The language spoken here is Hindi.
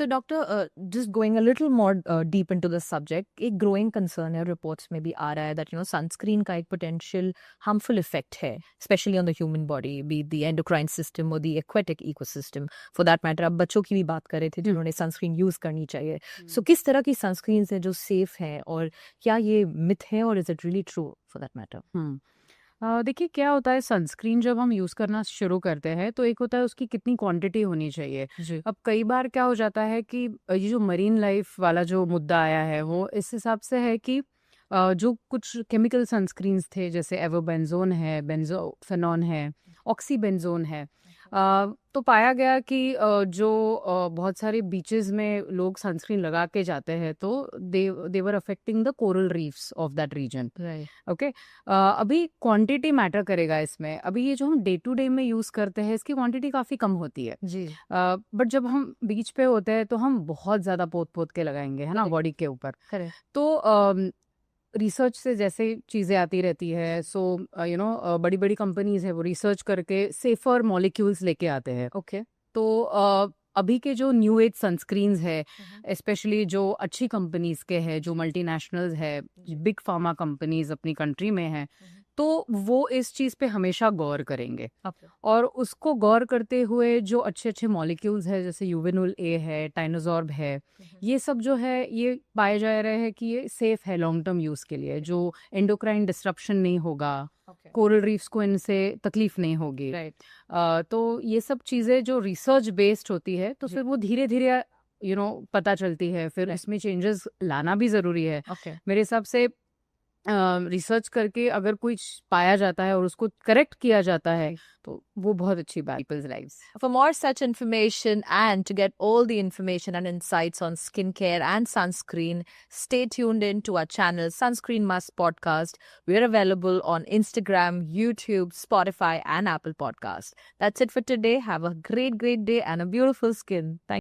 तो doctor, just going a little more deep into the subject, एक ग्रोइंग कंसर्न है, रिपोर्ट्स में भी आ रहा है दैट सनस्क्रीन का एक पोटेंशियल हार्मफुल इफेक्ट है, especially on the human body, be the endocrine system और the aquatic ecosystem for that matter. अब बच्चों की भी बात कर रहे थे जिन्होंने सनस्क्रीन यूज करनी चाहिए। सो किस तरह की सनस्क्रीन है जो सेफ है, और क्या ये मिथ है, और is it really true for that matter? देखिए क्या होता है, सनस्क्रीन जब हम यूज़ करना शुरू करते हैं तो एक होता है उसकी कितनी क्वांटिटी होनी चाहिए। जी। अब कई बार क्या हो जाता है कि ये जो मरीन लाइफ वाला जो मुद्दा आया है वो इस हिसाब से है कि जो कुछ केमिकल सनस्क्रीन्स थे जैसे एवोबेंजोन है, बेंजोफेनॉन है, ऑक्सीबेंजोन है। तो पाया गया कि बहुत सारे बीचेस में लोग सनस्क्रीन लगा के जाते हैं तो they were affecting the coral reefs of that region. Right. Okay. अभी क्वांटिटी मैटर करेगा इसमें। अभी ये जो हम डे टू डे में यूज़ करते हैं इसकी क्वांटिटी काफ़ी कम होती है। जी। बट जब हम बीच पे होते हैं तो हम बहुत ज़्यादा पोत पोत के लगाएंगे, है ना, करेक्ट। बॉडी के ऊपर। करेक्ट। तो रिसर्च से जैसे चीज़ें आती रहती है, सो बड़ी बड़ी कंपनीज है वो रिसर्च करके सेफर मॉलिक्यूल्स लेके आते हैं। ओके। तो अभी के जो न्यू एज सनस्क्रीन्स है, स्पेशली जो अच्छी कंपनीज के हैं, जो मल्टीनेशनल्स है, बिग फार्मा कंपनीज अपनी कंट्री में है, तो वो इस चीज़ पे हमेशा गौर करेंगे। ओके। और उसको गौर करते हुए जो अच्छे अच्छे मॉलिक्यूल्स है जैसे यूवेनुल ए है, टाइनोजॉर्ब है, ये सब जो है ये पाए जा रहे हैं कि ये सेफ है लॉन्ग टर्म यूज़ के लिए, जो एंडोक्राइन डिस्ट्रप्शन नहीं होगा, ओके। कोरल रीफ्स को इनसे तकलीफ नहीं होगी। राइट। तो ये सब चीज़ें जो रिसर्च बेस्ड होती है तो जी। फिर वो धीरे धीरे पता चलती है, फिर Right. इसमें चेंजेस लाना भी ज़रूरी है। ओके। मेरे हिसाब से रिसर्च करके अगर कुछ पाया जाता है और उसको करेक्ट किया जाता है तो वो बहुत अच्छी बात people's lives. For more such information and to get all the information and insights on skincare and sunscreen, stay tuned in to our channel Sunscreen Must Podcast. We're available on Instagram, YouTube, Spotify, and Apple Podcast. That's it for today. Have a great day and a beautiful skin. Thank